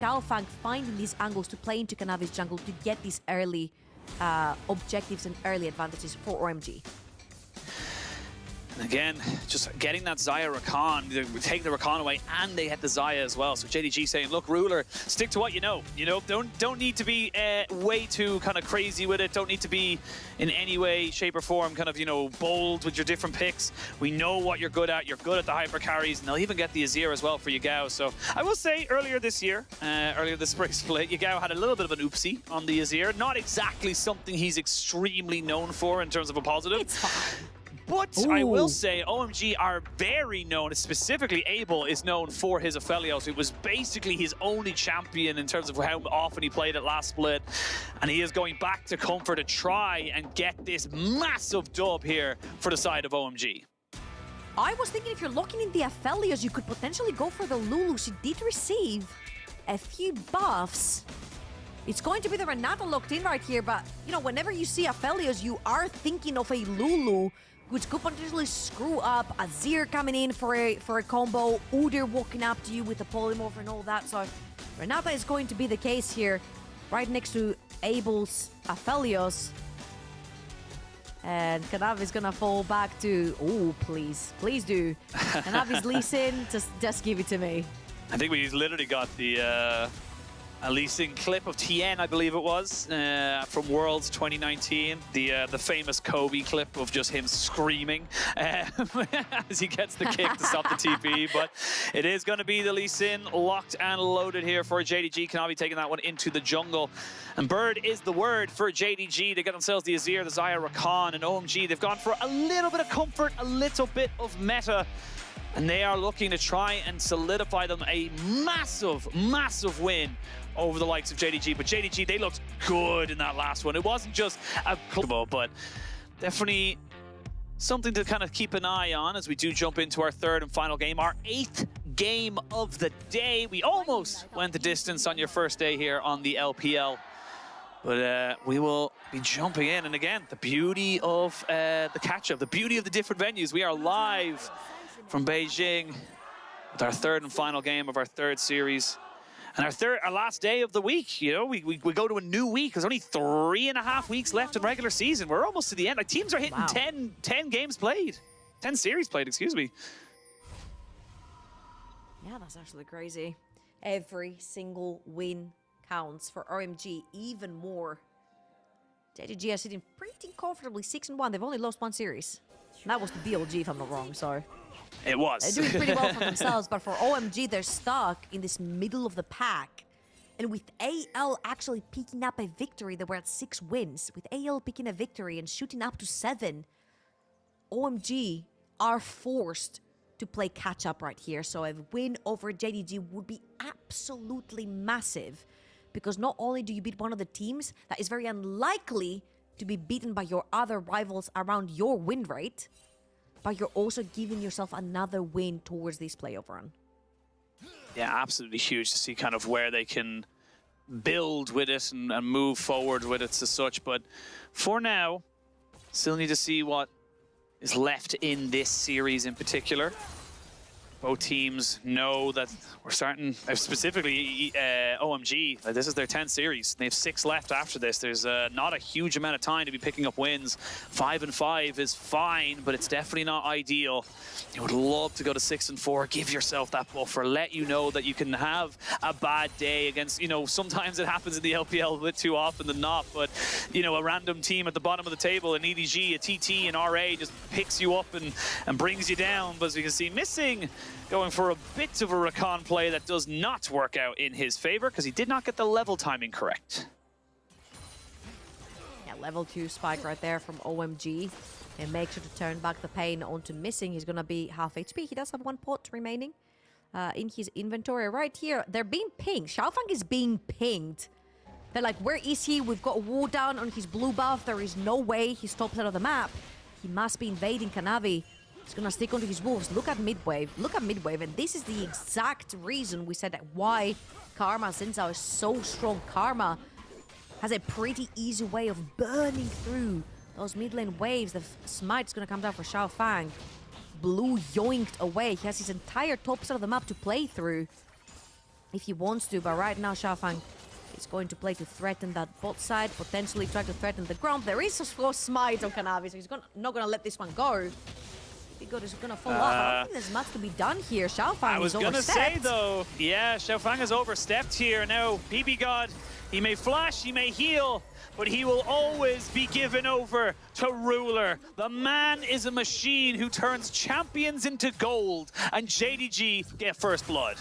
XiaoFang finding these angles to play into Kanavi's jungle to get these early objectives and early advantages for OMG. Again, just getting that Xayah Rakan, they take the Rakan away and they hit the Xayah as well. So JDG saying, look, Ruler, stick to what you know. You know, don't need to be way too kind of crazy with it. Don't need to be in any way, shape or form kind of, you know, bold with your different picks. We know what you're good at. You're good at the hyper carries, and they'll even get the Azir as well for Yagao. So I will say earlier this year, earlier this spring split, Yagao had a little bit of an oopsie on the Azir. Not exactly something he's extremely known for in terms of a positive. It's fine. But ooh, I will say OMG are very known, specifically Abel is known for his Aphelios. It was basically his only champion in terms of how often he played it last split. And he is going back to Comfort to try and get this massive dub here for the side of OMG. I was thinking if you're locking in the Aphelios, you could potentially go for the Lulu. She did receive a few buffs. It's going to be the Renata locked in right here, but, you know, whenever you see Aphelios, you are thinking of a Lulu, which could potentially screw up. Azir coming in for a combo, Udyr walking up to you with the polymorph and all that. So Renata is going to be the case here, right next to Abel's Aphelios. And Kanavi is gonna fall back to, oh, please do. Kanavi's Lee Sin, just give it to me. I think we literally got the a Lee Sin clip of Tien, I believe it was, from Worlds 2019. The famous Kobe clip of just him screaming as he gets the kick to stop the TP. But it is going to be the Lee Sin locked and loaded here for JDG. Kanavi taking that one into the jungle. And Bird is the word for JDG. They get themselves the Azir, the Xayah Rakan, and OMG. They've gone for a little bit of comfort, a little bit of meta. And they are looking to try and solidify them a massive, massive win over the likes of JDG. But JDG, they looked good in that last one. It wasn't just a combo, but definitely something to kind of keep an eye on as we do jump into our third and final game, our 8th game of the day. We almost went the distance on your first day here on the LPL. But we will be jumping in. And again, the beauty of the catch-up, the beauty of the different venues. We are live from Beijing with our third and final game of our third series. And our last day of the week, you know, we go to a new week. There's only 3.5 weeks left in regular season. We're almost to the end. Like, teams are hitting wow. 10 games played. 10 series played, excuse me. Yeah, that's actually crazy. Every single win counts for OMG, even more. JDG are sitting pretty comfortably 6-1. They've only lost 1 series. And that was the BLG, if I'm not wrong, so... It was. They're doing pretty well for themselves, but for OMG, they're stuck in this middle of the pack. And with AL actually picking up a victory, they were at 6 wins. With AL picking a victory and shooting up to 7, OMG are forced to play catch-up right here. So a win over JDG would be absolutely massive, because not only do you beat one of the teams that is very unlikely to be beaten by your other rivals around your win rate, but you're also giving yourself another win towards this playoff run. Yeah, absolutely huge to see kind of where they can build with it and move forward with it as such. But for now, still need to see what is left in this series in particular. Both teams know that we're starting, specifically OMG, this is their 10th series. They have 6 left after this. There's not a huge amount of time to be picking up wins. 5-5 is fine, but it's definitely not ideal. You would love to go to 6-4, give yourself that buffer, let you know that you can have a bad day against, you know, sometimes it happens in the LPL a bit too often than not, but, you know, a random team at the bottom of the table, an EDG, a TT, an RA just picks you up and brings you down. But as you can see, missing, going for a bit of a Rakan play that does not work out in his favor because he did not get the level timing correct. Yeah, level 2 spike right there from OMG. And make sure to turn back the pain onto missing. He's going to be half HP. He does have 1 pot remaining in his inventory right here. They're being pinged. XiaoFang is being pinged. They're like, where is he? We've got a wall down on his blue buff. There is no way he's top side of the map. He must be invading Kanavi. He's gonna stick onto his wolves. Look at midwave. Look at midwave. And this is the exact reason we said that why Karma Xin is so strong. Karma has a pretty easy way of burning through those mid lane waves. The smite's gonna come down for XiaoFang. Blue yoinked away. He has his entire top side of the map to play through. if he wants to, but right now XiaoFang is going to play to threaten that bot side, potentially try to threaten the ground. There is a smite on Kanavi, so he's not gonna let this one go. Ppgod is gonna follow up. I don't think there's much to be done here. XiaoFang is overstepped. I was gonna say though, yeah, XiaoFang has overstepped here. Now, Ppgod, he may flash, he may heal, but he will always be given over to Ruler. The man is a machine who turns champions into gold, and JDG get first blood.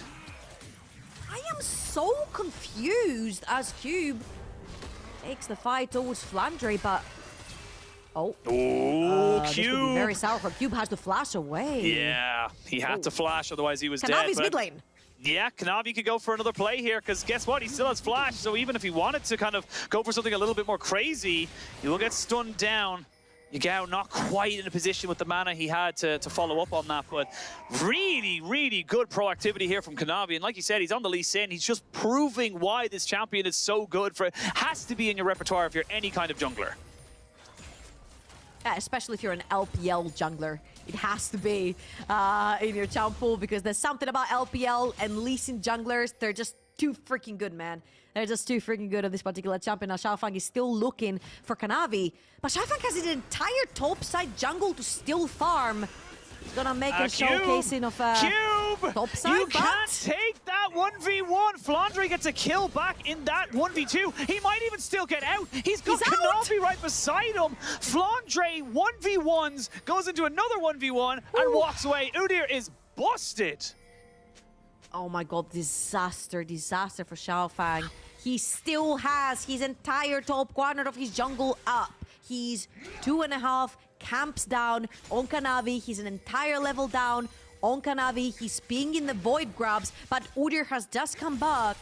I am so confused as Cube takes the fight towards Flandre, but... Oh, Cube! This would be very sour for Cube. Has to flash away. Yeah, he had to flash, otherwise he was dead. Kanavi's mid lane. Yeah, Kanavi could go for another play here, because guess what? He still has flash, so even if he wanted to kind of go for something a little bit more crazy, he will get stunned down. Yagao not quite in a position with the mana he had to follow up on that, but really, really good proactivity here from Kanavi. And like you said, he's on the Lee Sin. He's just proving why this champion is so good. Has to be in your repertoire if you're any kind of jungler. Yeah, especially if you're an LPL jungler. It has to be in your champ pool, because there's something about LPL and Lee Sin junglers. They're just too freaking good, man. They're just too freaking good at this particular champion. Now, XiaoFang is still looking for Kanavi, but XiaoFang has an entire top side jungle to still farm. He's gonna make a showcasing of Cube! Top side, you can't take that 1v1. Flandre gets a kill back in that 1v2. He might even still get out. He's got Kanavi right beside him. Flandre 1v1s, goes into another 1v1 and walks away. Udyr is busted. Oh my god, disaster for XiaoFang. He still has his entire top quadrant of his jungle up. He's 2.5 camps down on Kanavi. He's an entire level down on Kanavi. He's pinging the void grabs, but Udyr has just come back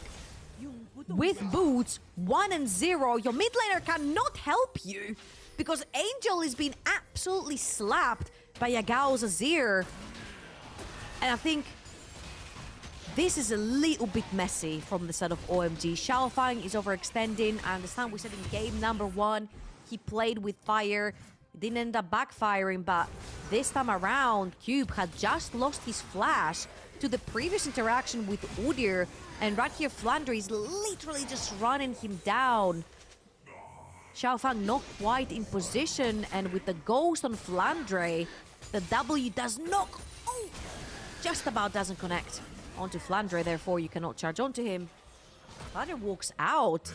with boots 1 and 0. Your mid laner cannot help you because Angel is being absolutely slapped by Yagao's Azir. And I think this is a little bit messy from the side of OMG. XiaoFang is overextending. I understand we said in game number 1, he played with fire. It didn't end up backfiring, but this time around, Cube had just lost his flash to the previous interaction with Udyr. And right here, Flandre is literally just running him down. XiaoFang not quite in position, and with the ghost on Flandre, the W does knock. Oh, just about doesn't connect onto Flandre, therefore you cannot charge onto him. Flandre walks out.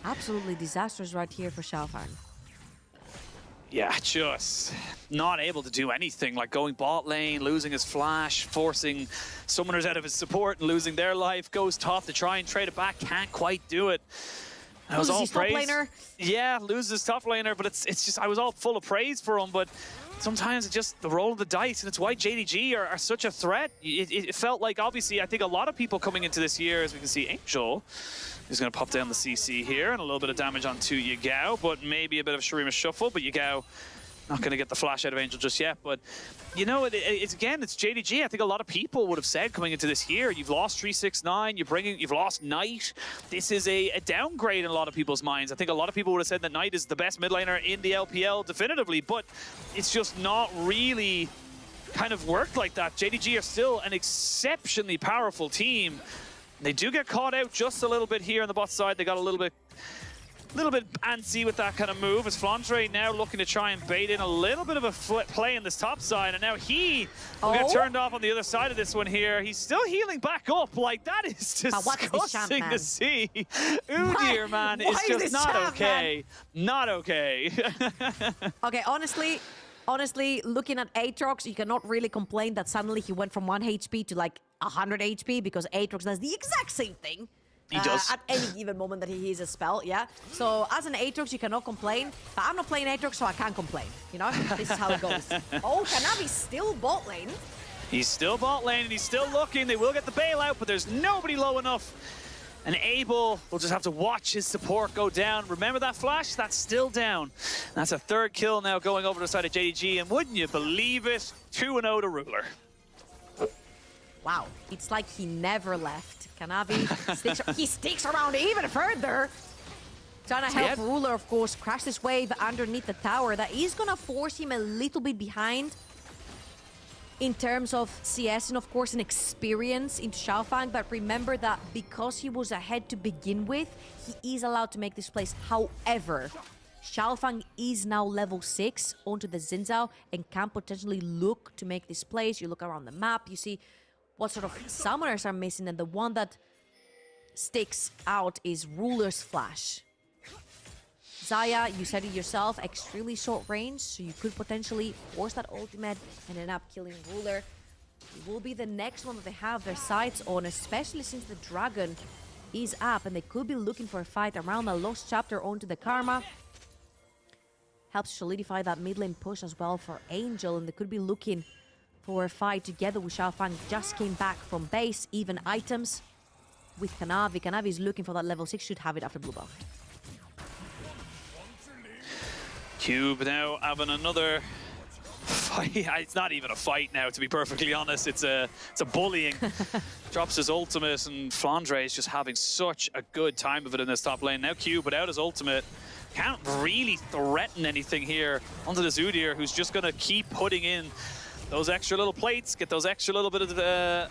Absolutely disastrous right here for XiaoFang. Yeah, just not able to do anything, like going bot lane, losing his flash, forcing summoners out of his support and losing their life, goes top to try and trade it back, can't quite do it. I was all praise. Top laner. Yeah, loses top laner, but it's just, I was all full of praise for him, but sometimes it's just the roll of the dice, and it's why JDG are such a threat. It felt like, obviously, I think a lot of people coming into this year, as we can see, Angel is going to pop down the CC here, and a little bit of damage onto Yagao, but maybe a bit of Shurima shuffle, but Yagao not going to get the flash out of Angel just yet. But, you know, it's JDG. I think a lot of people would have said coming into this year, you've lost 369, you've lost Knight. This is a downgrade in a lot of people's minds. I think a lot of people would have said that Knight is the best mid laner in the LPL definitively, but it's just not really kind of worked like that. JDG are still an exceptionally powerful team. They do get caught out just a little bit here on the bot side. They got a little bit antsy with that kind of move, as Flandre now looking to try and bait in a little bit of a play in this top side, and now he will get turned off on the other side of this one here. He's still healing back up. Like, that is disgusting to see. Udyr, man, is just not okay. Not okay. Okay, honestly, looking at Aatrox, you cannot really complain that suddenly he went from 1 HP to like 100 HP, because Aatrox does the exact same thing. He does. At any given moment that he hears a spell, yeah? So as an Aatrox, you cannot complain, but I'm not playing Aatrox, so I can't complain, you know? This is how it goes. Oh, Kanavi's still bot lane. He's still bot lane, and he's still looking. They will get the bailout, but there's nobody low enough. And Abel will just have to watch his support go down. Remember that flash? That's still down. That's a 3rd kill now going over to the side of JDG, and wouldn't you believe it? 2-0 to Ruler. Wow, it's like he never left. Kanavi, he sticks around even further. Trying to help Ruler, of course, crash this wave underneath the tower. That is going to force him a little bit behind. in terms of CS and of course an experience into XiaoFang, but remember that because he was ahead to begin with, he is allowed to make this place. However, XiaoFang is now level 6 onto the Xin Zhao and can potentially look to make this place. You look around the map, you see what sort of summoners are missing, and the one that sticks out is Ruler's Flash. Xayah, you said it yourself, extremely short range, so you could potentially force that ultimate and end up killing Ruler. It will be the next one that they have their sights on, especially since the Dragon is up and they could be looking for a fight around the Lost Chapter onto the Karma. Helps solidify that mid lane push as well for Angel, and they could be looking for a fight together with XiaoFang. Just came back from base, even items with Kanavi. Kanavi is looking for that level 6, should have it after blue buff. Cube now having another fight. It's not even a fight now, to be perfectly honest. It's a bullying. Drops his ultimate, and Flandre is just having such a good time of it in this top lane. Now Cube without his ultimate can't really threaten anything here onto this Udyr, who's just gonna keep putting in those extra little plates, get those extra little bit of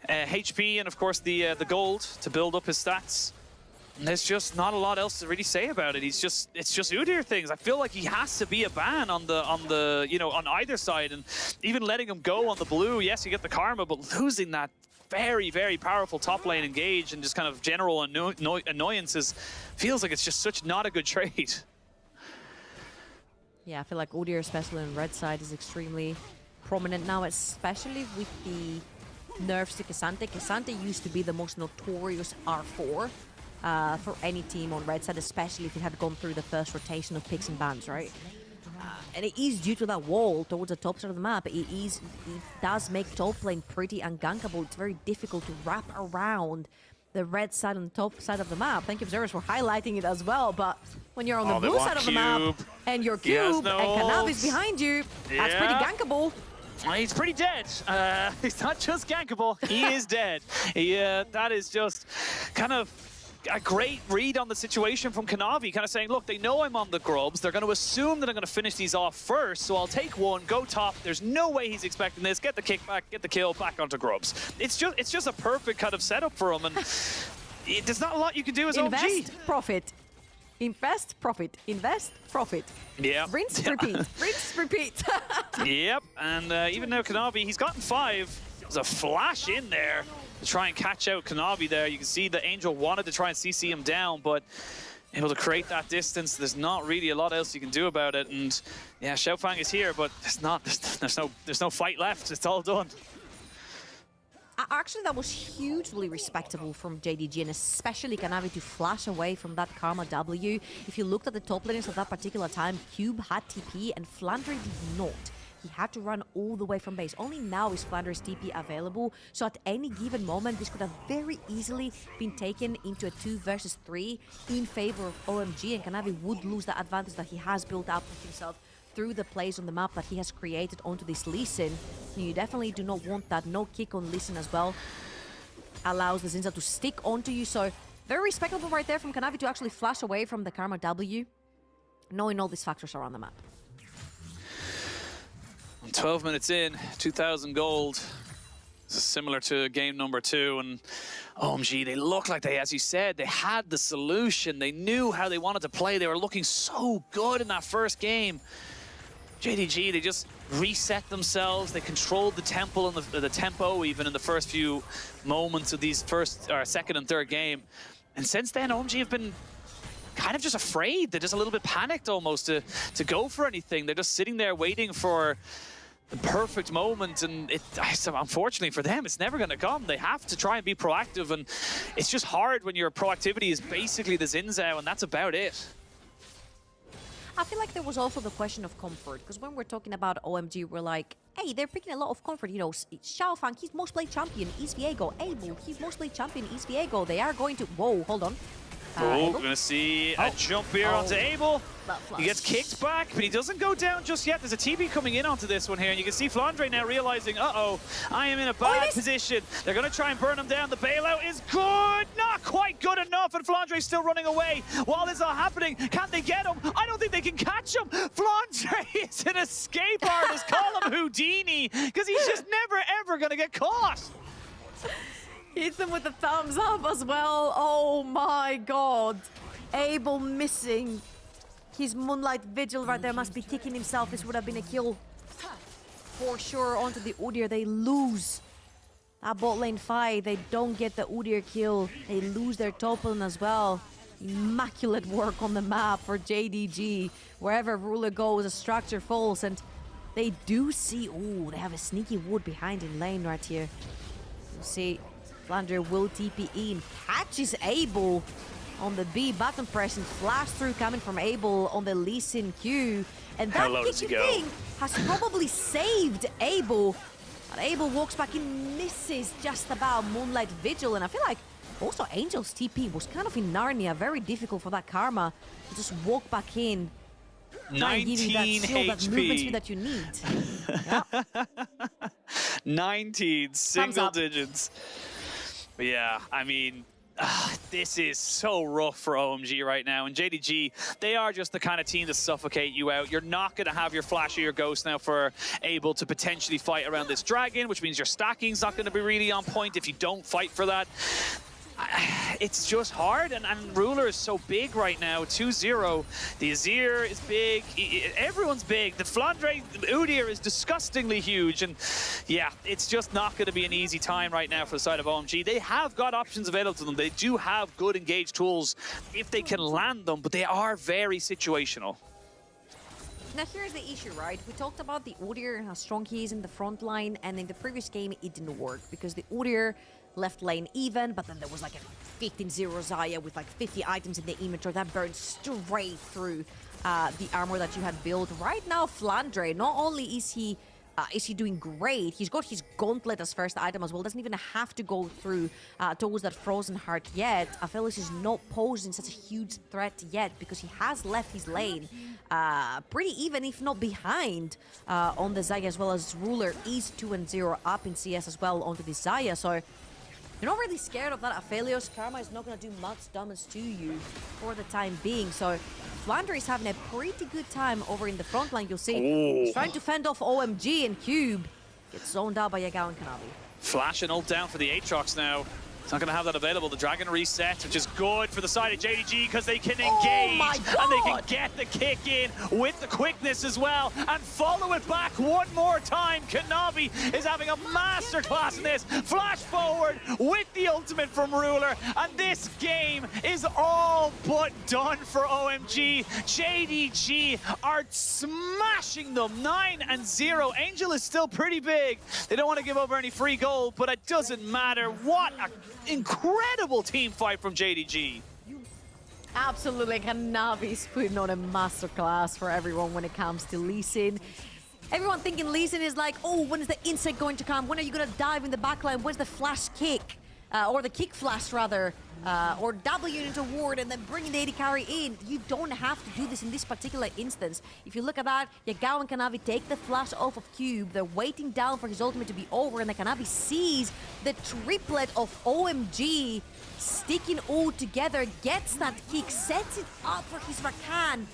HP, and of course the gold to build up his stats. And there's just not a lot else to really say about it. It's just Udyr things. I feel like he has to be a ban on the you know, on either side, and even letting him go on the blue. Yes, you get the karma, but losing that very, very powerful top lane engage and just kind of general annoyances feels like it's just such not a good trade. Yeah, I feel like Udyr, especially on red side, is extremely prominent now, especially with the nerfs to K'Sante. K'Sante used to be the most notorious R4 for any team on red side, especially if it had gone through the first rotation of picks and bans, right? And it is due to that wall towards the top side of the map. It does make top lane pretty ungankable. It's very difficult to wrap around the red side and the top side of the map. Thank you, observers, for highlighting it as well. But when you're on the blue side of the map and you're Cube and Kanavi's behind you, that's pretty gankable. He's pretty dead. He's not just gankable, he is dead. That is just kind of a great read on the situation from Kanavi, kind of saying, look, they know I'm on the grubs. They're going to assume that I'm going to finish these off first, so I'll take one, go top. There's no way he's expecting this. Get the kickback, get the kill, back onto grubs. It's just a perfect kind of setup for him, and there's not a lot you can do as Invest, OMG. Profit. Invest, profit. Invest, profit. Yeah. Rinse, repeat. Rinse, repeat. Yep, and even now Kanavi, he's gotten 5. There's a flash in there to try and catch out Kanavi there. You can see the Angel wanted to try and CC him down, but able to create that distance. There's not really a lot else you can do about it. And yeah, XiaoFang is here, but there's no fight left. It's all done. Actually, that was hugely respectable from JDG, and especially Kanavi to flash away from that Karma W. If you looked at the top laners at that particular time, Cube had TP and Flandre did not. He had to run all the way from base. Only now is Flandre's TP available, so at any given moment, this could have very easily been taken into a 2 versus 3 in favor of OMG, and Kanavi would lose the advantage that he has built up for himself through the plays on the map that he has created onto this Lee Sin. And you definitely do not want that. No kick on Lee Sin as well allows the Xin Zhao to stick onto you, so very respectable right there from Kanavi to actually flash away from the Karma W, knowing all these factors around the map. 12 minutes in, 2,000 gold. This is similar to game number 2, and OMG, they look like they, as you said, they had the solution. They knew how they wanted to play. They were looking so good in that first game. JDG, they just reset themselves. They controlled the tempo and the tempo even in the first few moments of these second and third game. And since then, OMG have been kind of just afraid. They're just a little bit panicked almost to go for anything. They're just sitting there waiting for the perfect moment, and unfortunately for them, it's never going to come. They have to try and be proactive, and it's just hard when your proactivity is basically the Xin Zhao, and that's about it. I feel like there was also the question of comfort, because when we're talking about OMG, we're like, hey, they're picking a lot of comfort. You know, XiaoFang, he's most played champion, is Viego. Abel, he's most played champion, is Viego. They are going to... Whoa, hold on. We're going to see a jump here onto Abel. He gets kicked back, but he doesn't go down just yet. There's a TP coming in onto this one here, and you can see Flandre now realizing, uh-oh, I am in a bad position. They're going to try and burn him down. The bailout is good. Not quite good enough, and Flandre's still running away. While this is all happening, can they get him? I don't think they can catch him. Flandre is an escape artist. Call him Houdini, because he's just never, ever going to get caught. Hits them with the thumbs up as well. Oh my god. Abel missing his Moonlight Vigil right there. Must be kicking himself. This would have been a kill for sure onto the Udyr. They lose that bot lane fight. They don't get the Udyr kill. They lose their top lane as well. Immaculate work on the map for JDG. Wherever Ruler goes, a structure falls, and they do see... Ooh, they have a sneaky wood behind in lane right here. You see, Flandre will TP in, catches Abel on the B button press, and flash through coming from Abel on the Lee Sin Q. And that kicky thing has probably saved Abel. But Abel walks back in, misses just about Moonlight Vigil, and I feel like also Angel's TP was kind of in Narnia, very difficult for that Karma to just walk back in. 19 that shield, that movement speed that you need. Yeah. 19 single digits. But yeah, I mean, this is so rough for OMG right now. And JDG, they are just the kind of team to suffocate you out. You're not going to have your Flash or your Ghost now for able to potentially fight around this Dragon, which means your stacking's not going to be really on point if you don't fight for that. It's just hard, and Ruler is so big right now, 2-0. The Azir is big, everyone's big. The Flandre Udyr is disgustingly huge, and yeah, it's just not going to be an easy time right now for the side of OMG. They have got options available to them. They do have good engaged tools if they can land them, but they are very situational. Now here's the issue, right? We talked about the Udyr and how strong he is in the front line, and in the previous game it didn't work because the Udyr left lane even, but then there was like a 15-0 Xayah with like 50 items in the inventory that burned straight through the armor that you had built. Right now, Flandre, not only is he doing great, he's got his gauntlet as first item as well, doesn't even have to go through towards that frozen heart yet. Aphelios is not posing such a huge threat yet because he has left his lane pretty even, if not behind, on the Xayah, as well as Ruler is 2-0 up in CS as well onto the Xayah. So you're not really scared of that Aphelios. Karma is not going to do much damage to you for the time being. So Flandre is having a pretty good time over in the front line. You'll see he's trying to fend off OMG, and Cube gets zoned out by Yagao and Kanavi. Flash and ult down for the Aatrox now. It's not going to have that available. The Dragon reset, which is good for the side of JDG because they can engage and they can get the kick in with the quickness as well and follow it back one more time. Kanavi is having a masterclass in this. Flash forward with the ultimate from Ruler, and this game is all but done for OMG. JDG are smashing them 9-0. Angel is still pretty big. They don't want to give over any free gold, but it doesn't matter. What a incredible team fight from JDG. Absolutely, Kanavi's putting on a masterclass for everyone when it comes to Lee Sin. Everyone thinking Lee Sin is like, oh, when is the insect going to come? When are you going to dive in the backline? When's the flash kick? Or the kick flash, rather. Or W into ward and then bringing the AD carry in. You don't have to do this in this particular instance. If you look at that, Yagao and Kanavi take the flash off of Cube. They're waiting down for his ultimate to be over, and then Kanavi sees the triplet of OMG sticking all together, gets that kick, sets it up for his Rakan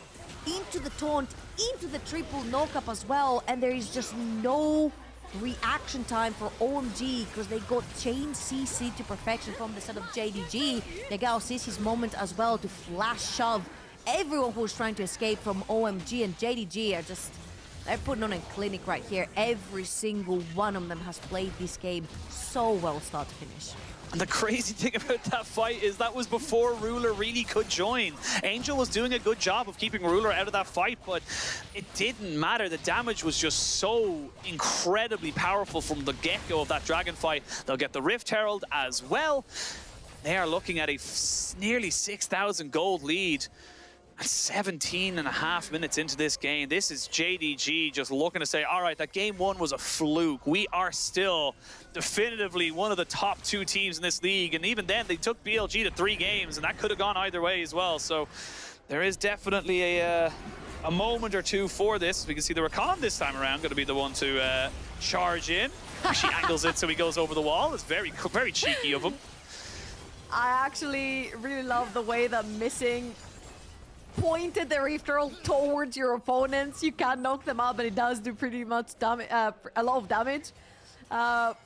into the taunt, into the triple knock-up as well, and there is just no reaction time for OMG because they got chain CC to perfection from the side of JDG. Yagao sees his moment as well to flash shove everyone who's trying to escape from OMG, and JDG are just, they're putting on a clinic right here. Every single one of them has played this game so well start to finish. And the crazy thing about that fight is that was before Ruler really could join. Angel was doing a good job of keeping Ruler out of that fight, but it didn't matter. The damage was just so incredibly powerful from the get-go of that Dragon fight. They'll get the Rift Herald as well. They are looking at a nearly 6,000 gold lead. 17.5 minutes into this game, this is JDG just looking to say, all right, that game one was a fluke. We are still definitively one of the top 2 teams in this league. And even then, they took BLG to 3 games, and that could have gone either way as well. So there is definitely a moment or two for this. We can see the Rakan this time around going to be the one to charge in. She angles it so he goes over the wall. It's very, very cheeky of him. I actually really love the way that Missing pointed the Reef Turtle towards your opponents. You can't knock them out, but it does do pretty much damage, a lot of damage.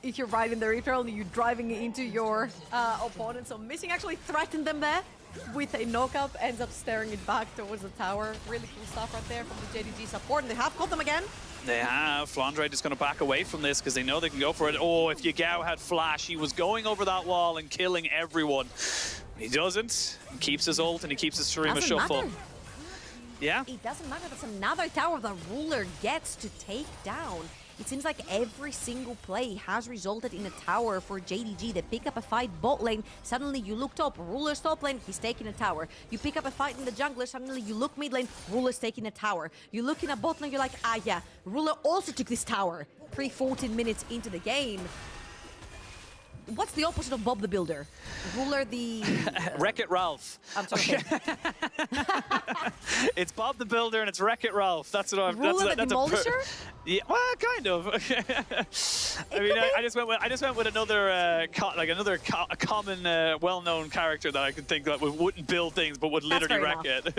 If you're riding the Reef Turtle and you're driving it into your opponent. So Missing actually threatened them there with a knock-up, ends up staring it back towards the tower. Really cool stuff right there from the JDG support, and they have got them again. They have. Flandre just going to back away from this because they know they can go for it. Oh, if Yagao had flash, he was going over that wall and killing everyone. He doesn't. He keeps his ult and he keeps his Shurima shuffle. Matter. Yeah? It doesn't matter. That's another tower the Ruler gets to take down. It seems like every single play has resulted in a tower for JDG. They pick up a fight bot lane, suddenly you look top, Ruler's top lane, he's taking a tower. You pick up a fight in the jungler, suddenly you look mid lane, Ruler's taking a tower. You look in a bot lane, you're like, ah yeah, Ruler also took this tower. 14 minutes into the game. What's the opposite of Bob the Builder? Ruler the... Wreck-It Ralph. I'm sorry. It's Bob the Builder and it's Wreck-It Ralph. That's what I'm... Ruler the Demolisher? Yeah, well, kind of. I mean, I just went with another a common well-known character that I could think that wouldn't build things but would literally wreck it.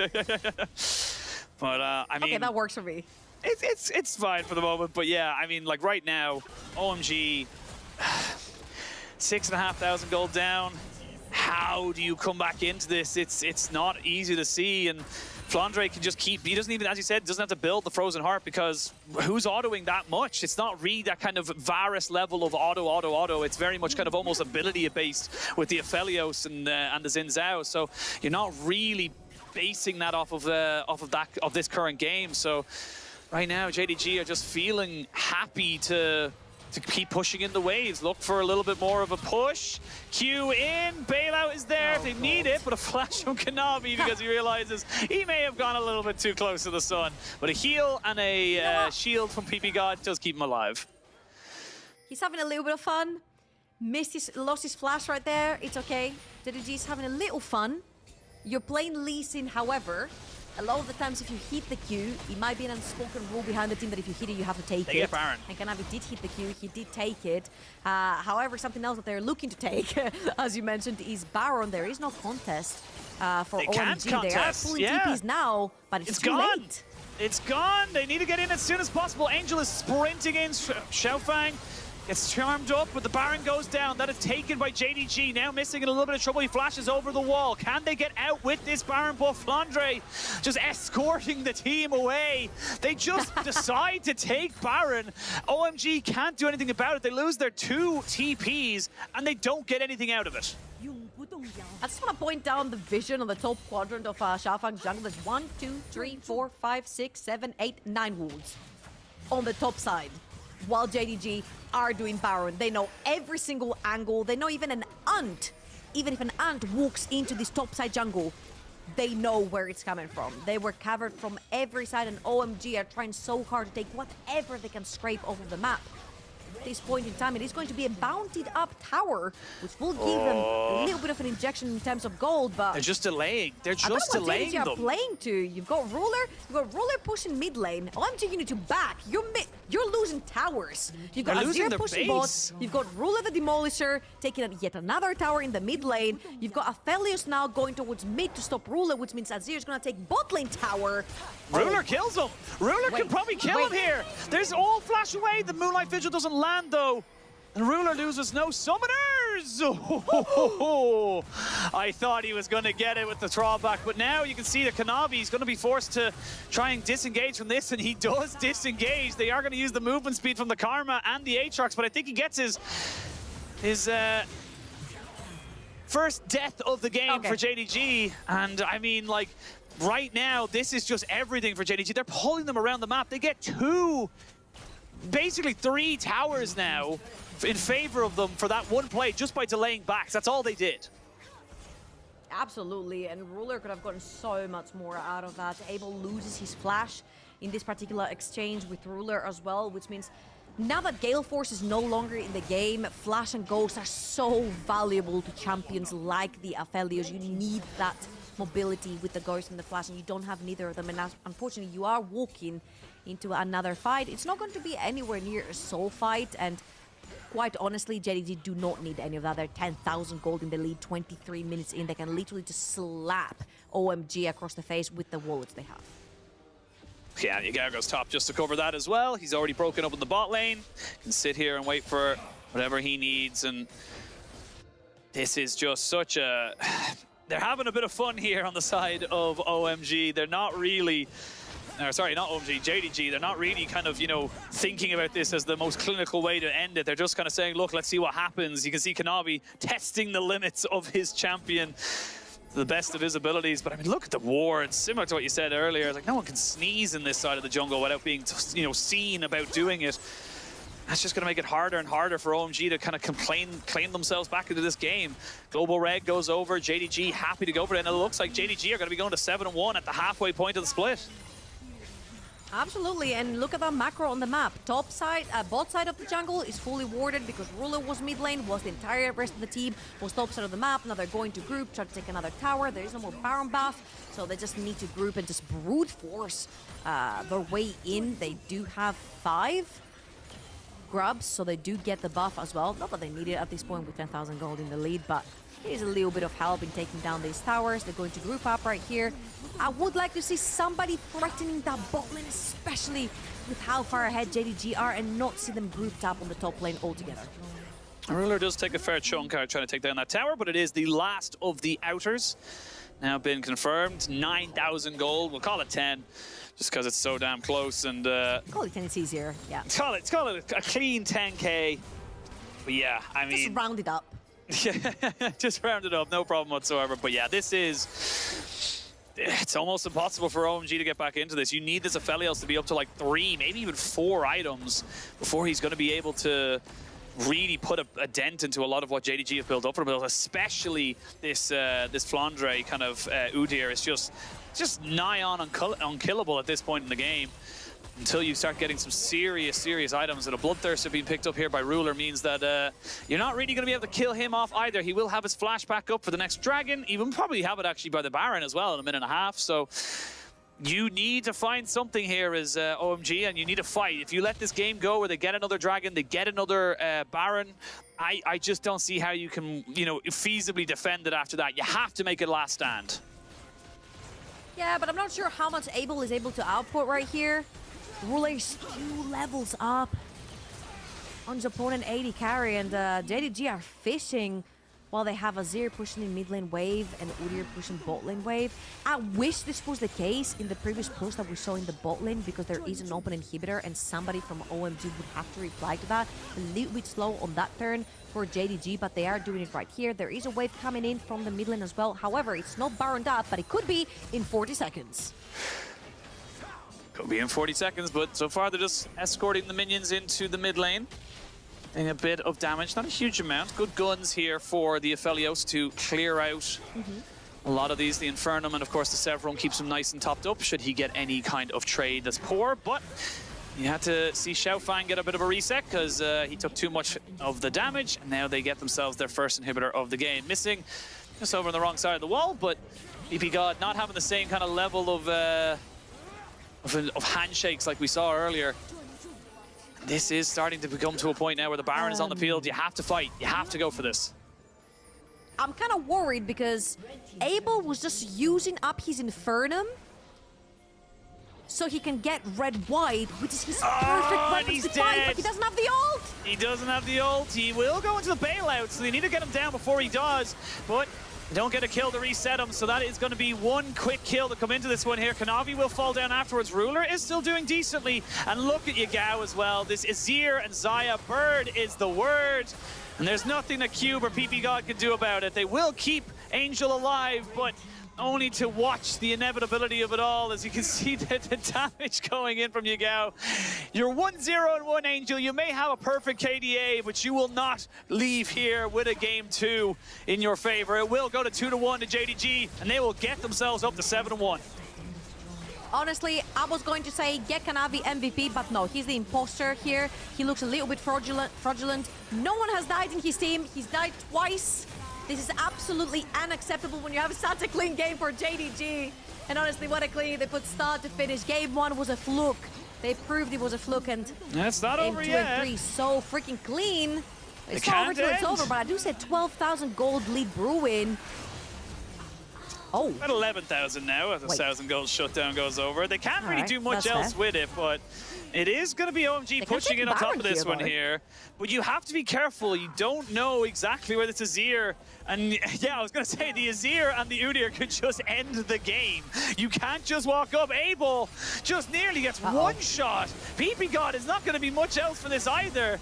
But I mean, okay, that works for me. It's fine for the moment. But yeah, I mean, like right now, OMG. 6,500 gold down. How do you come back into this? It's not easy to see, and Flandre can just keep. He doesn't even, as you said, doesn't have to build the Frozen Heart because who's autoing that much? It's not really that kind of Varus level of auto. It's very much kind of almost ability based with the Aphelios and the Xin Zhao. So you're not really basing that off of this current game. So right now, JDG are just feeling happy to keep pushing in the waves, look for a little bit more of a push. Q in, bailout is there if they need it, but a flash from Kanavi because he realizes he may have gone a little bit too close to the sun. But a heal and a shield from Ppgod does keep him alive. He's having a little bit of fun. Lost his flash right there. It's okay. JDG's having a little fun. You're playing Lee Sin, however. A lot of the times, if you hit the Q, it might be an unspoken rule behind the team that if you hit it, you have to take it. They get Baron. And Kanavi did hit the Q, he did take it. However, something else that they're looking to take, as you mentioned, is Baron. There is no contest for OMG. They are pulling TPs now, but it's too gone. late. It's gone. They need to get in as soon as possible. Angel is sprinting in. XiaoFang gets charmed up, but the Baron goes down. That is taken by JDG. Now Missing in a little bit of trouble. He flashes over the wall. Can they get out with this Baron buff? Flandre just escorting the team away. They just decide to take Baron. OMG can't do anything about it. They lose their 2 TPs, and they don't get anything out of it. I just want to point down the vision on the top quadrant of XiaoFang's jungle. There's 1, 2, 3, 4, 5, 6, 7, 8, 9 wards on the top side. While JDG are doing Baron. They know every single angle. They know even an ant. Even if an ant walks into this topside jungle, they know where it's coming from. They were covered from every side, and OMG are trying so hard to take whatever they can scrape off of the map. At this point in time, it is going to be a bountied up tower, which will give them a little bit of an injection in terms of gold, but... They're just delaying. They're just delaying them. Are playing to. You've got Ruler pushing mid lane. OMG, you need to back. You're losing towers. You've got Azir pushing bot. You've got Ruler the Demolisher taking yet another tower in the mid lane. You've got Aphelios now going towards mid to stop Ruler, which means Azir is going to take bot lane tower. Ruler kills him. Ruler can probably kill him here. There's all flash away. The Moonlight Vigil doesn't land though. And Ruler loses no summoners! Oh, I thought he was going to get it with the throwback, but now you can see that Kanavi is going to be forced to try and disengage from this, and he does disengage. They are going to use the movement speed from the Karma and the Aatrox, but I think he gets his first death of the game for JDG. And I mean, like, right now, this is just everything for JDG. They're pulling them around the map. They get basically 3 towers now in favor of them for that one play just by delaying backs. That's all they did. Absolutely, and Ruler could have gotten so much more out of that. Abel loses his flash in this particular exchange with Ruler as well, which means now that Gale Force is no longer in the game, Flash and Ghost are so valuable to champions like the Aphelios. You need that mobility with the Ghost and the Flash, and you don't have neither of them. And unfortunately, you are walking into another fight. It's not going to be anywhere near a soul fight, and quite honestly, JDG do not need any of that. They're 10,000 gold in the lead, 23 minutes in. They can literally just slap OMG across the face with the wallets they have. Yeah, Yagao goes top just to cover that as well. He's already broken up in the bot lane. Can sit here and wait for whatever he needs. And this is just such a... They're having a bit of fun here on the side of OMG. They're not really... sorry, not OMG, JDG. They're not really kind of, you know, thinking about this as the most clinical way to end it. They're just kind of saying, look, let's see what happens. You can see Kanavi testing the limits of his champion to the best of his abilities. But I mean, look at the wards. Similar to what you said earlier, it's like no one can sneeze in this side of the jungle without being, you know, seen about doing it. That's just going to make it harder and harder for OMG to kind of claim themselves back into this game. Global Red goes over. JDG happy to go for it. And it looks like JDG are going to be going to 7-1 at the halfway point of the split. Absolutely, and look at that macro on the map. Top side, bot side of the jungle is fully warded because Ruler was mid lane, was the entire rest of the team was top side of the map. Now they're going to group, try to take another tower. There is no more Baron buff, so they just need to group and just brute force their way in. They do have 5 grubs, so they do get the buff as well. Not that they need it at this point with 10,000 gold in the lead, but here's a little bit of help in taking down these towers. They're going to group up right here. I would like to see somebody threatening that bot lane, especially with how far ahead JDG are, and not see them grouped up on the top lane altogether. Ruler does take a fair chunk out trying to take down that tower, but it is the last of the outers. Now been confirmed, 9,000 gold. We'll call it 10, just because it's so damn close. And call it 10, it's easier, yeah. Call it a clean 10K. But yeah, I mean... Just round it up. Just round it up, no problem whatsoever. But yeah, this is... It's almost impossible for OMG to get back into this. You need this Aphelios to be up to like 3, maybe even 4 items before he's going to be able to really put a dent into a lot of what JDG have built up for him, especially this this Flandre kind of Udyr is just nigh on unkillable at this point in the game. Until you start getting some serious items. And a Bloodthirst have been picked up here by Ruler means that you're not really going to be able to kill him off either. He will have his flash back up for the next dragon. He will probably have it actually by the Baron as well in a minute and a half. So you need to find something here as OMG, and you need to fight. If you let this game go where they get another dragon, they get another Baron, I just don't see how you can, you know, feasibly defend it after that. You have to make it last stand. Yeah, but I'm not sure how much Abel is able to output right here. Ruler is 2 levels up on his opponent 80 carry, and JDG are fishing while they have Azir pushing in mid lane wave and Udyr pushing bot lane wave. I wish this was the case in the previous push that we saw in the bot lane, because there is an open inhibitor and somebody from OMG would have to reply to that. A little bit slow on that turn for JDG, but they are doing it right here. There is a wave coming in from the mid lane as well. However, it's not Baroned up, but it could be in 40 seconds. Could be in 40 seconds, but so far they're just escorting the minions into the mid lane. And a bit of damage, not a huge amount. Good guns here for the Aphelios to clear out a lot of these. The Infernum and of course the Severum keeps him nice and topped up should he get any kind of trade that's poor. But you had to see XiaoFang get a bit of a reset because he took too much of the damage. And now they get themselves their first inhibitor of the game. Missing just over on the wrong side of the wall, but Ppgod not having the same kind of level of handshakes like we saw earlier. This is starting to become to a point now where the Baron is on the field. You have to fight. You have to go for this. I'm kind of worried because Abel was just using up his Infernum so he can get red-white, which is his perfect weapon to fight, but he doesn't have the ult! He doesn't have the ult. He will go into the bailout, so they need to get him down before he does, but they don't get a kill to reset him, so that is going to be one quick kill to come into this one here. Kanavi will fall down afterwards. Ruler is still doing decently, and look at Yagao as well. This Azir and Xayah, bird is the word, and there's nothing that Cube or Ppgod can do about it. They will keep Angel alive, but only to watch the inevitability of it all. As you can see the damage going in from Yagao. You're 1-0-1, Angel. You may have a perfect KDA, but you will not leave here with a game 2 in your favor. It will go to 2-1 to JDG, and they will get themselves up to 7-1. Honestly, I was going to say get Kanavi MVP, but no, he's the imposter here. He looks a little bit fraudulent. No one has died in his team. He's died twice. This is absolutely unacceptable when you have such a clean game for JDG. And honestly, what a clean. They put start to finish. Game 1 was a fluke. They proved it was a fluke, and it's not over game 2 yet. and 3 so freaking clean. It's can't not over till it's end. over, but I do say 12,000 gold lead brewing. Oh. At 11,000 now, as a 1,000 gold shutdown goes over. They can't really do much else with it, but it is going to be OMG pushing in on top of this one here. But you have to be careful. You don't know exactly where this Azir, and yeah, I was going to say the Azir and the Udyr could just end the game. You can't just walk up. Abel just nearly gets one shot. Ppgod is not going to be much else for this either.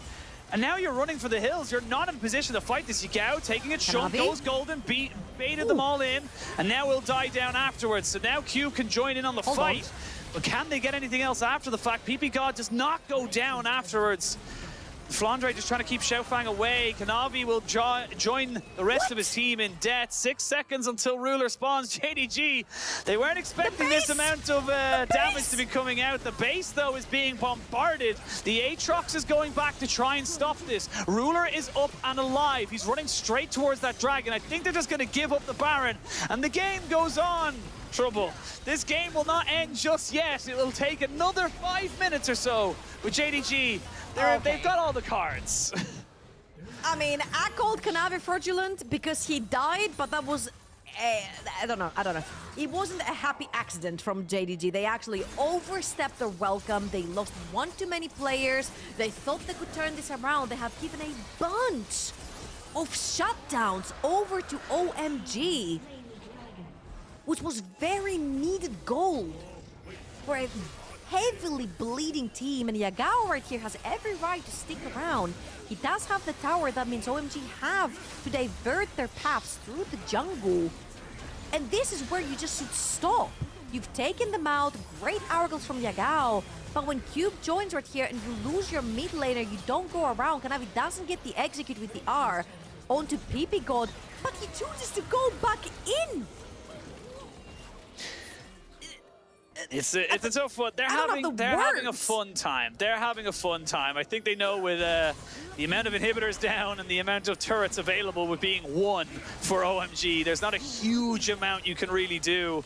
And now you're running for the hills. You're not in a position to fight this. Yagao taking a chunk, goes golden, baited them all in, and now will die down afterwards. So now Cube can join in on the fight. But can they get anything else after the fact? Ppgod does not go down afterwards. Flandre just trying to keep XiaoFang away. Kanavi will join the rest of his team in death. 6 seconds until Ruler spawns. JDG, they weren't expecting this amount of damage to be coming out. The base, though, is being bombarded. The Aatrox is going back to try and stop this. Ruler is up and alive. He's running straight towards that dragon. I think they're just going to give up the Baron, and the game goes on. Trouble. This game will not end just yet. It will take another 5 minutes or so with JDG. They've got all the cards. I mean, I called Kanavi fraudulent because he died, but that was, I don't know. It wasn't a happy accident from JDG. They actually overstepped their welcome. They lost one too many players. They thought they could turn this around. They have given a bunch of shutdowns over to OMG, which was very needed gold for a heavily bleeding team, and Yagao right here has every right to stick around. He does have the tower. That means OMG have to divert their paths through the jungle, and this is where you just should stop. You've taken them out, great Hourglass from Yagao, but when Cube joins right here and you lose your mid laner, you don't go around. Kanavi doesn't get the execute with the R onto Ppgod, but he chooses to go back in. It's a tough one. They're having a fun time. They're having a fun time. I think they know with the amount of inhibitors down and the amount of turrets available with being one for OMG, there's not a huge amount you can really do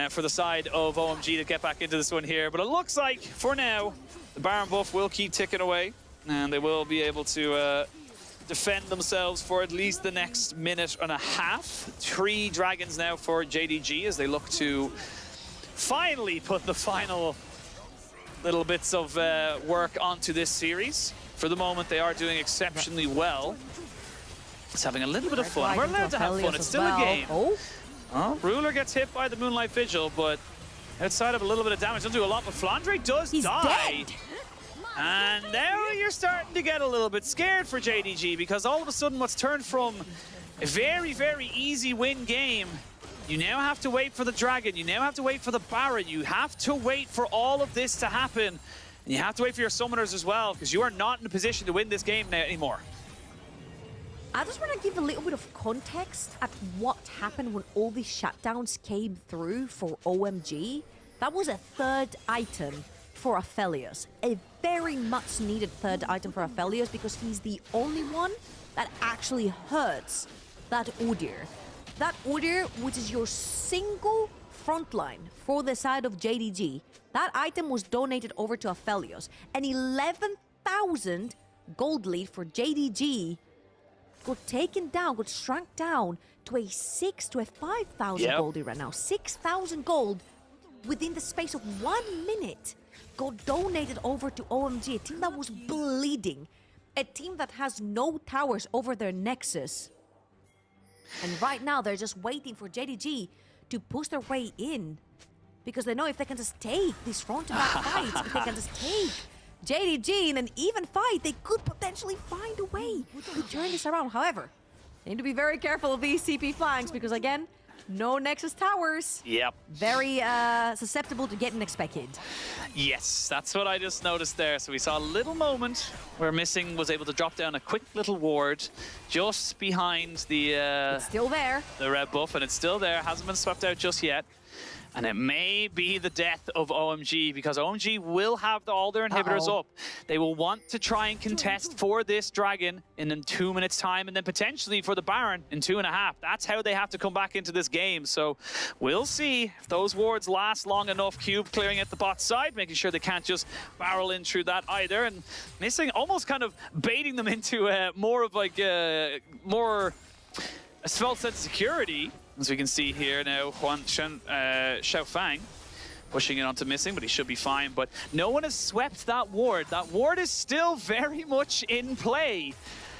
for the side of OMG to get back into this one here. But it looks like, for now, the Baron buff will keep ticking away, and they will be able to defend themselves for at least the next minute and a half. 3 dragons now for JDG as they look to finally put the final little bits of work onto this series. For the moment, they are doing exceptionally well. It's having a little bit of fun. We're allowed to have fun. It's still a game. Oh, Ruler gets hit by the Moonlight Vigil, but outside of a little bit of damage, doesn't do a lot. But Flandre does die. Dead. And now you're starting to get a little bit scared for JDG, because all of a sudden what's turned from a very, very easy win game, you now have to wait for the Dragon. You now have to wait for the Baron. You have to wait for all of this to happen. And you have to wait for your summoners as well, because you are not in a position to win this game now anymore. I just want to give a little bit of context at what happened when all these shutdowns came through for OMG. That was a 3rd item for Aphelios. A very much needed 3rd item for Aphelios, because he's the only one that actually hurts that Udyr. That Udyr, which is your single frontline for the side of JDG, that item was donated over to Aphelios. An 11,000 gold lead for JDG got taken down, got shrunk down to a 6 to a 5,000 gold right now. 6,000 gold within the space of 1 minute got donated over to OMG, a team that was bleeding, a team that has no towers over their nexus. And right now, they're just waiting for JDG to push their way in, because they know if they can just take these front-to-back fights, if they can just take JDG in an even fight, they could potentially find a way to turn this around. However, they need to be very careful of these CP flanks, because again, No Nexus towers. Yep. Very susceptible to getting expected. Yes, that's what I just noticed there. So we saw a little moment where Missing was able to drop down a quick little ward just behind the It's still there. the red buff, and it's still there. Hasn't been swept out just yet. And it may be the death of OMG, because OMG will have all their inhibitors up. They will want to try and contest for this dragon in 2 minutes' time, and then potentially for the Baron in 2.5. That's how they have to come back into this game. So we'll see if those wards last long enough. Cube clearing at the bot side, making sure they can't just barrel in through that either. And Missing almost kind of baiting them into more of like a false sense of security. As we can see here now, XiaoFang pushing it onto Missing, but he should be fine. But no one has swept that ward. That ward is still very much in play.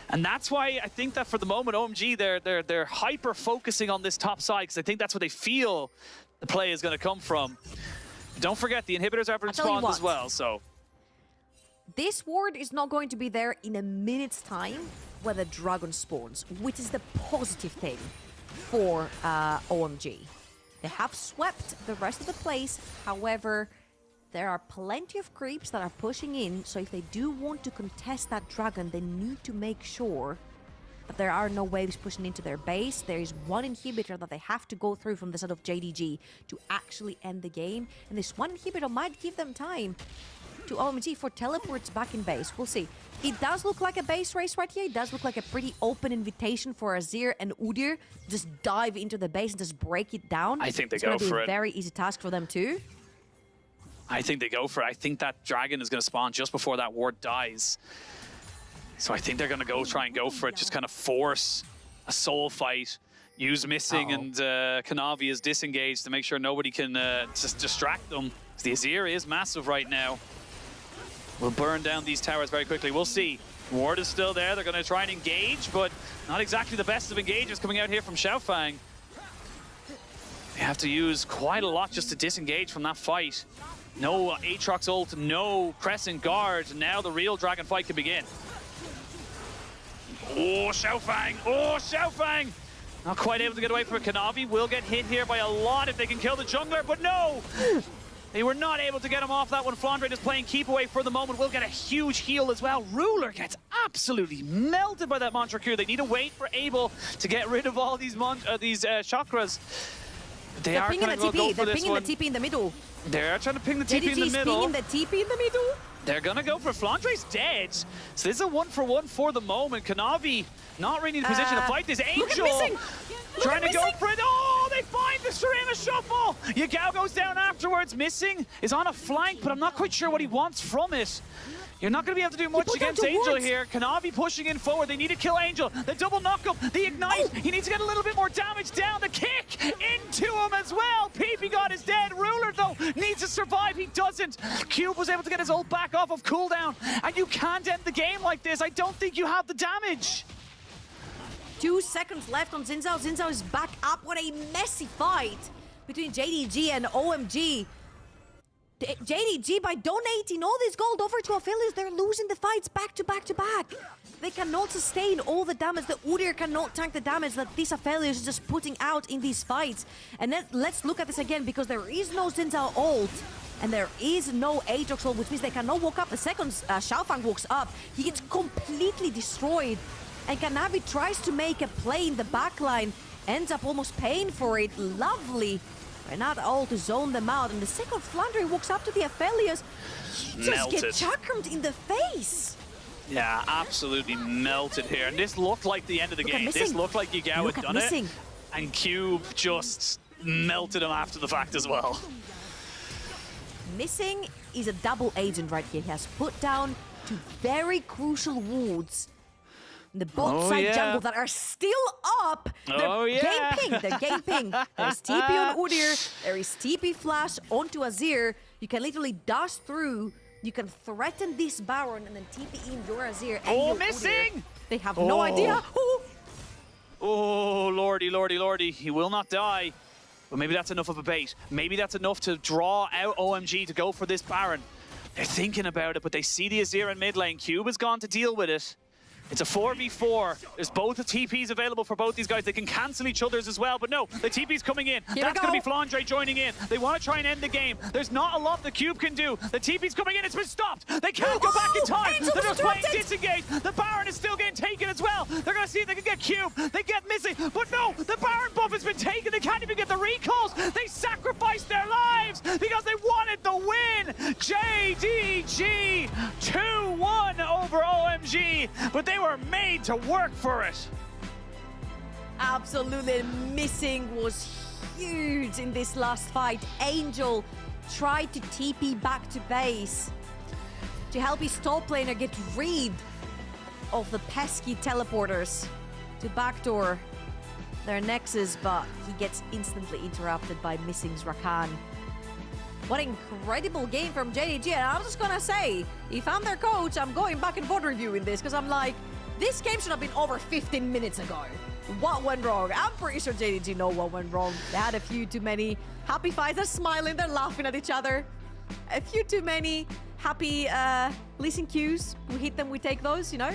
And that's why I think that for the moment, OMG, they're hyper-focusing on this top side, because I think that's where they feel the play is going to come from. Don't forget, the inhibitors have been spawned as well, so... This ward is not going to be there in a minute's time where the dragon spawns, which is the positive thing for OMG. They have swept the rest of the place. However, there are plenty of creeps that are pushing in, so if they do want to contest that dragon, they need to make sure that there are no waves pushing into their base. There is one inhibitor that they have to go through from the side of JDG to actually end the game, and this one inhibitor might give them time to OMG for teleports back in base. We'll see. It does look like a base race right here. It does look like a pretty open invitation for Azir and Udyr to just dive into the base and just break it down. I think they it's go for it. It's going to be a very easy task for them too. I think they go for it. I think that dragon is going to spawn just before that ward dies. So I think they're going to try and go for it, just kind of force a soul fight, use Missing and Kanavi as disengaged to make sure nobody can just distract them. The Azir is massive right now. We'll burn down these towers very quickly. We'll see. Ward is still there. They're going to try and engage, but not exactly the best of engages coming out here from XiaoFang. They have to use quite a lot just to disengage from that fight. No Aatrox ult, no Crescent Guard. Now the real dragon fight can begin. Oh, XiaoFang! Oh, XiaoFang! Not quite able to get away from it. Kanavi will get hit here by a lot if they can kill the jungler, but no! They were not able to get him off that one. Flandre is playing keep away for the moment. Will get a huge heal as well. Ruler gets absolutely melted by that Mantra Cure. They need to wait for Abel to get rid of all these chakras. They're pinging the TP. They're pinging the TP in the middle. They're trying to ping the TP in the middle. Pinging the TP in the middle. They're gonna go for Flandre's dead. So this is a 1-for-1 for the moment. Kanavi not really in position to fight this. Angel trying to go for it. Oh, they find the Serena Shuffle. Yagao goes down afterwards. Missing is on a flank, but I'm not quite sure what he wants from it. You're not going to be able to do much against Angel here. Kanavi pushing in forward. They need to kill Angel. The double knockup, the ignite. He needs to get a little bit more damage down. The kick into him as well. Ppgod is dead. Ruler, though, needs to survive. He doesn't. Cube was able to get his ult back off of cooldown. And you can't end the game like this. I don't think you have the damage. 2 seconds left on Xin Zhao. Xin Zhao is back up. What a messy fight between JDG and OMG. JDG, by donating all this gold over to affiliates, they're losing the fights back to back to back. They cannot sustain all the damage. The Udyr cannot tank the damage that these affiliates is just putting out in these fights. And then let's look at this again, because there is no Xin Zhao ult. And there is no Aatrox ult, which means they cannot walk up. The second XiaoFang walks up, he gets completely destroyed. And Kanavi tries to make a play in the backline, ends up almost paying for it. Lovely. They're not all to zone them out. And the second Flandre walks up to the Aphelios, he just gets chakrammed in the face. Yeah, absolutely melted here. And this looked like the end of the game. This looked like Yagao had done it. And Cube just melted him after the fact as well. Missing is a double agent right here. He has put down 2 very crucial wards in the bot side jungle that are still up. They're game ping. They're game ping. There's TP on Udyr. There is TP flash onto Azir. You can literally dash through. You can threaten this Baron and then TP in your Azir and your Missing! Udyr. They have no idea. Oh, lordy, lordy, lordy. He will not die. But maybe that's enough of a bait. Maybe that's enough to draw out OMG to go for this Baron. They're thinking about it, but they see the Azir in mid lane. Cube has gone to deal with it. It's a 4v4. There's both the TPs available for both these guys. They can cancel each other's as well, but no, the TP's coming in. That's going to be Flandre joining in. They want to try and end the game. There's not a lot the Cube can do. The TP's coming in. It's been stopped. They can't go back in time. They're just playing disengage. The Baron is still getting taken as well. They're going to see if they can get Cube. They get missing, but no, the Baron buff has been taken. They can't even get the recalls. They sacrificed their lives because they wanted the win. JDG 2-1 over OMG, but they were made to work for it. Absolutely. Missing was huge in this last fight. Angel tried to TP back to base to help his top laner get rid of the pesky teleporters to backdoor their nexus, but he gets instantly interrupted by Missing's Rakan. What an incredible game from JDG, and I'm just gonna say, if I'm their coach, I'm going back and VOD reviewing this, because I'm like, this game should have been over 15 minutes ago. What went wrong? I'm pretty sure JDG know what went wrong. They had a few too many happy fights. They're smiling, they're laughing at each other. A few too many happy leasing queues. We hit them, we take those, you know?